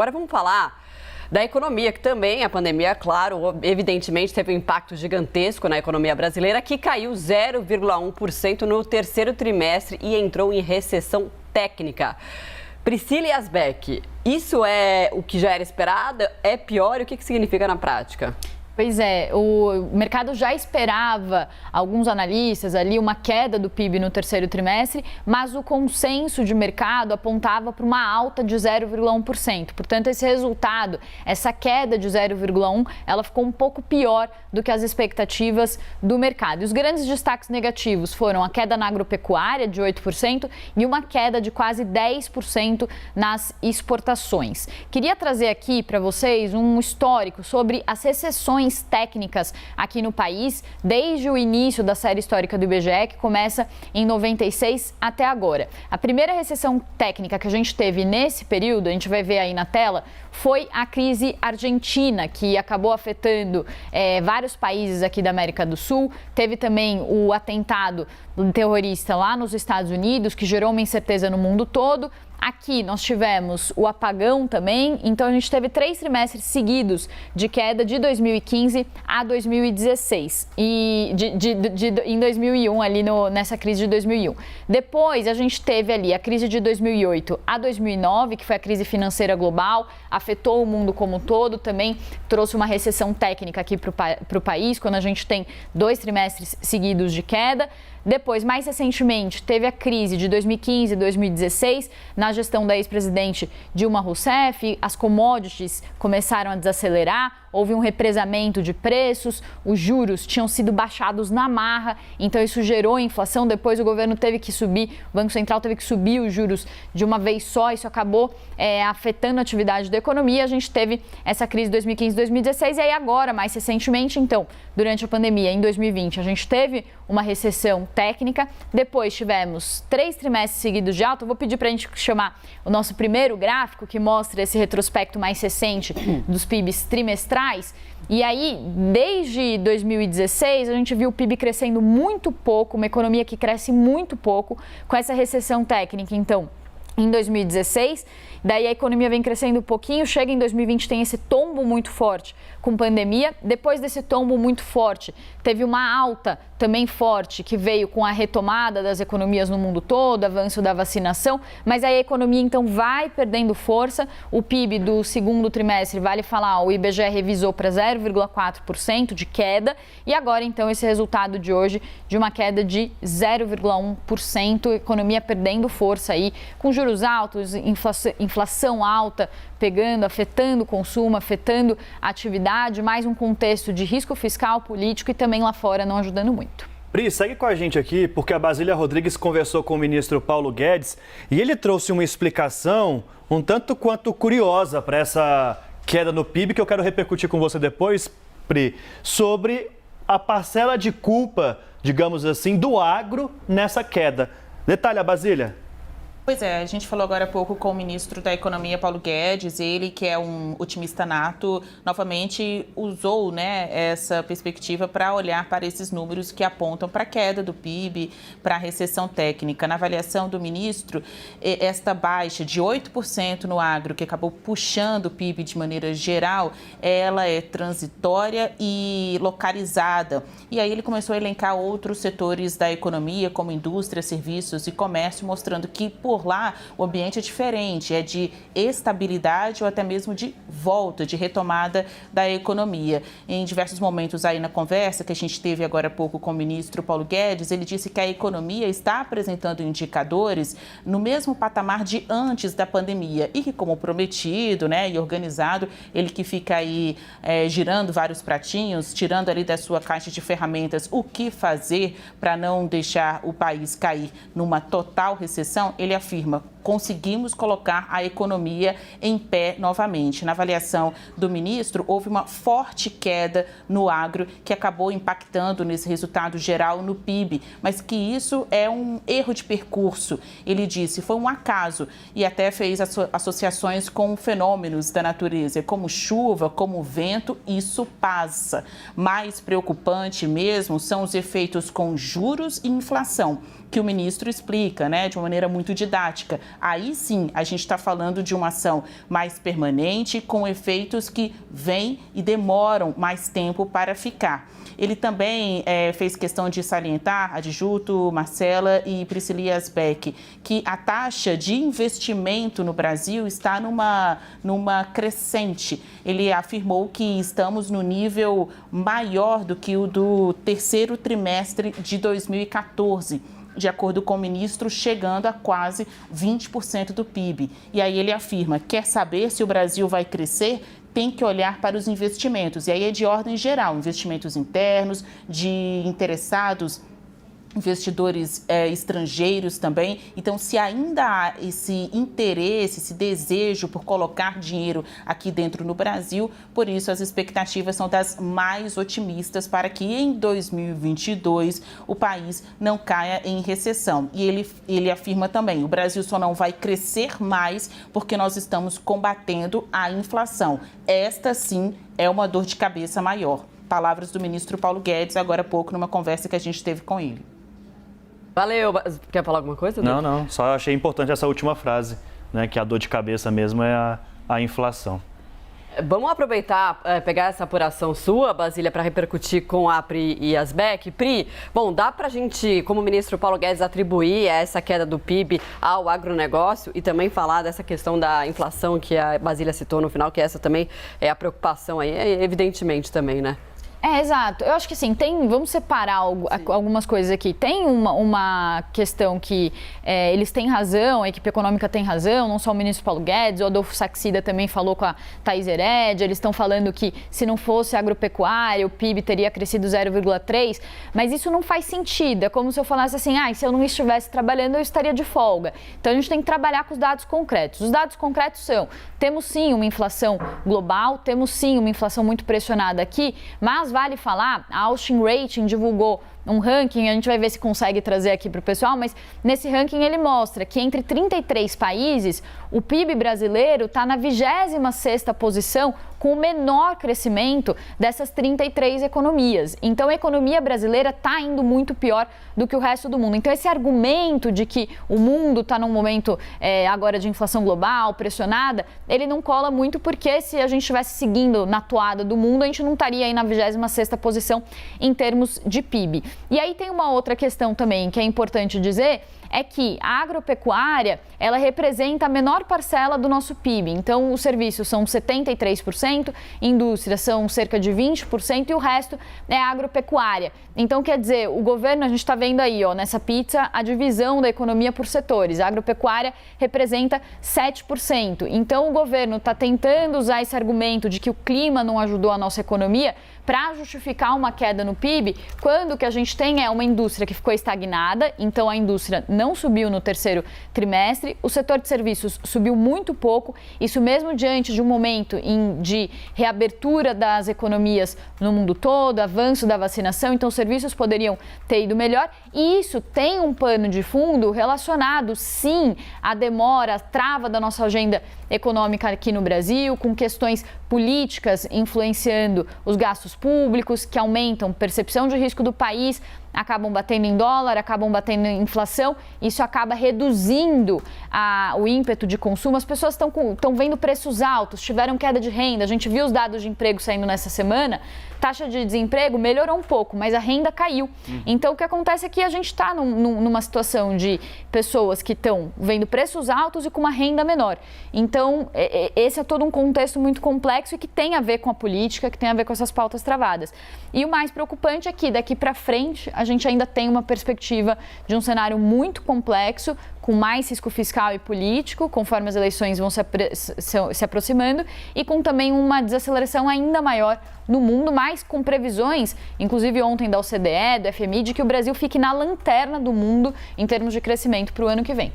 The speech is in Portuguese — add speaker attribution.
Speaker 1: Agora vamos falar da economia, que também a pandemia, claro, evidentemente teve um impacto gigantesco na economia brasileira, que caiu 0,1% no terceiro trimestre e entrou em recessão técnica. Priscila Yazbek, isso é o que já era esperado? É pior? E o que significa na prática?
Speaker 2: Pois é, o mercado já esperava, alguns analistas ali, uma queda do PIB no terceiro trimestre, mas o consenso de mercado apontava para uma alta de 0,1%. Portanto, esse resultado, essa queda de 0,1%, ela ficou um pouco pior do que as expectativas do mercado. E os grandes destaques negativos foram a queda na agropecuária, de 8%, e uma queda de quase 10% nas exportações. Queria trazer aqui para vocês um histórico sobre as recessões técnicas aqui no país, desde o início da série histórica do IBGE, que começa em 96 até agora. A primeira recessão técnica que a gente teve nesse período, a gente vai ver aí na tela, foi a crise argentina, que acabou afetando vários países aqui da América do Sul. Teve também o atentado terrorista lá nos Estados Unidos, que gerou uma incerteza no mundo todo. Aqui nós tivemos o apagão também, então a gente teve 3 trimestres seguidos de queda de 2015 a 2016 e em 2001, ali nessa crise de 2001. Depois a gente teve ali a crise de 2008 a 2009, que foi a crise financeira global, afetou o mundo como um todo, também trouxe uma recessão técnica aqui para o país, quando a gente tem 2 trimestres seguidos de queda. Depois, mais recentemente, teve a crise de 2015 e 2016, na gestão da ex-presidente Dilma Rousseff, as commodities começaram a desacelerar, houve um represamento de preços, os juros tinham sido baixados na marra, então isso gerou inflação. Depois o governo teve que subir, o Banco Central teve que subir os juros de uma vez só, isso acabou afetando a atividade da economia. A gente teve essa crise de 2015 e 2016 e aí agora, mais recentemente, então, durante a pandemia, em 2020, a gente teve uma recessão técnica, depois tivemos 3 trimestres seguidos de alta. Eu vou pedir para a gente chamar o nosso primeiro gráfico, que mostra esse retrospecto mais recente dos PIBs trimestrais. E aí, desde 2016, a gente viu o PIB crescendo muito pouco, uma economia que cresce muito pouco, com essa recessão técnica, então, em 2016, daí a economia vem crescendo um pouquinho, chega em 2020, tem esse tombo muito forte com pandemia. Depois desse tombo muito forte, teve uma alta também forte que veio com a retomada das economias no mundo todo, avanço da vacinação, mas aí a economia então vai perdendo força. O PIB do segundo trimestre, vale falar, o IBGE revisou para 0,4% de queda e agora então esse resultado de hoje de uma queda de 0,1%, economia perdendo força aí, com juros altos, inflação alta, pegando, afetando o consumo, afetando a atividade, mais um contexto de risco fiscal, político e também lá fora não ajudando muito.
Speaker 3: Pri, segue com a gente aqui, porque a Basília Rodrigues conversou com o ministro Paulo Guedes e ele trouxe uma explicação um tanto quanto curiosa para essa queda no PIB, que eu quero repercutir com você depois, Pri, sobre a parcela de culpa, digamos assim, do agro nessa queda. Detalha, Basília.
Speaker 4: Pois é, a gente falou agora há pouco com o ministro da Economia, Paulo Guedes. Ele, que é um otimista nato, novamente usou, essa perspectiva para olhar para esses números que apontam para a queda do PIB, para a recessão técnica. Na avaliação do ministro, esta baixa de 8% no agro, que acabou puxando o PIB de maneira geral, ela é transitória e localizada. E aí ele começou a elencar outros setores da economia, como indústria, serviços e comércio, mostrando que por lá o ambiente é diferente, é de estabilidade ou até mesmo de volta, de retomada da economia. Em diversos momentos aí na conversa que a gente teve agora há pouco com o ministro Paulo Guedes, ele disse que a economia está apresentando indicadores no mesmo patamar de antes da pandemia e que, como prometido, e organizado, ele que fica aí girando vários pratinhos, tirando ali da sua caixa de ferramentas o que fazer para não deixar o país cair numa total recessão, ele afirma: conseguimos colocar a economia em pé novamente. Na avaliação do ministro, houve uma forte queda no agro que acabou impactando nesse resultado geral no PIB, mas que isso é um erro de percurso. Ele disse, foi um acaso e até fez associações com fenômenos da natureza, como chuva, como vento, isso passa. Mais preocupante mesmo são os efeitos com juros e inflação, que o ministro explica, de uma maneira muito didática. aí sim a gente está falando de uma ação mais permanente, com efeitos que vêm e demoram mais tempo para ficar. Ele também fez questão de salientar, Adjuto, Marcela e Priscila Yazbek, que a taxa de investimento no Brasil está numa crescente. Ele afirmou que estamos no nível maior do que o do terceiro trimestre de 2014. De acordo com o ministro, chegando a quase 20% do PIB. E aí ele afirma, quer saber se o Brasil vai crescer? Tem que olhar para os investimentos. E aí é de ordem geral, investimentos internos, de interessados, investidores estrangeiros também. Então, se ainda há esse interesse, esse desejo por colocar dinheiro aqui dentro no Brasil, por isso as expectativas são das mais otimistas para que em 2022 o país não caia em recessão. E ele afirma também, o Brasil só não vai crescer mais porque nós estamos combatendo a inflação. Esta, sim, é uma dor de cabeça maior. Palavras do ministro Paulo Guedes, agora há pouco, numa conversa que a gente teve com ele.
Speaker 1: Valeu. Quer falar alguma coisa?
Speaker 3: Não. Só achei importante essa última frase, né? Que a dor de cabeça mesmo é a inflação.
Speaker 1: Vamos aproveitar, pegar essa apuração sua, Basília, para repercutir com a Pri e Yazbek. Pri, bom, dá para a gente, como o ministro Paulo Guedes, atribuir essa queda do PIB ao agronegócio e também falar dessa questão da inflação que a Basília citou no final, que essa também é a preocupação aí, evidentemente também, né?
Speaker 2: Exato. Eu acho que assim, vamos separar algumas coisas aqui. Tem uma questão que eles têm razão, a equipe econômica tem razão, não só o ministro Paulo Guedes, o Adolfo Saxida também falou com a Thaís Herédia, eles estão falando que se não fosse agropecuária, o PIB teria crescido 0,3%, mas isso não faz sentido. É como se eu falasse assim, se eu não estivesse trabalhando, eu estaria de folga. Então a gente tem que trabalhar com os dados concretos. Os dados concretos são, temos sim uma inflação global, temos sim uma inflação muito pressionada aqui, mas vale falar, a Austin Rating divulgou um ranking, a gente vai ver se consegue trazer aqui para o pessoal, mas nesse ranking ele mostra que entre 33 países, o PIB brasileiro está na 26ª posição com o menor crescimento dessas 33 economias. Então a economia brasileira está indo muito pior do que o resto do mundo. Então esse argumento de que o mundo está num momento agora de inflação global, pressionada, ele não cola muito porque se a gente estivesse seguindo na toada do mundo, a gente não estaria aí na 26ª posição em termos de PIB. E aí tem uma outra questão também que é importante dizer, é que a agropecuária, ela representa a menor parcela do nosso PIB. Então, os serviços são 73%, indústria são cerca de 20% e o resto é agropecuária. Então, quer dizer, o governo, a gente está vendo aí, nessa pizza, a divisão da economia por setores. A agropecuária representa 7%. Então, o governo está tentando usar esse argumento de que o clima não ajudou a nossa economia para justificar uma queda no PIB, quando o que a gente tem é uma indústria que ficou estagnada, então a indústria não subiu no terceiro trimestre, o setor de serviços subiu muito pouco, isso mesmo diante de um momento de reabertura das economias no mundo todo, avanço da vacinação, então os serviços poderiam ter ido melhor, e isso tem um pano de fundo relacionado, sim, à demora, à trava da nossa agenda econômica aqui no Brasil, com questões políticas influenciando os gastos públicos, que aumentam percepção de risco do país, acabam batendo em dólar, acabam batendo em inflação, isso acaba reduzindo o ímpeto de consumo. As pessoas estão vendo preços altos, tiveram queda de renda, a gente viu os dados de emprego saindo nessa semana, taxa de desemprego melhorou um pouco, mas a renda caiu. Então o que acontece é que a gente está numa situação de pessoas que estão vendo preços altos e com uma renda menor. Então esse é todo um contexto muito complexo e que tem a ver com a política, que tem a ver com essas pautas travadas. E o mais preocupante é que daqui para frente a gente ainda tem uma perspectiva de um cenário muito complexo, com mais risco fiscal e político, conforme as eleições vão se aproximando, e com também uma desaceleração ainda maior no mundo, mas com previsões, inclusive ontem da OCDE, do FMI, de que o Brasil fique na lanterna do mundo em termos de crescimento para o ano que vem.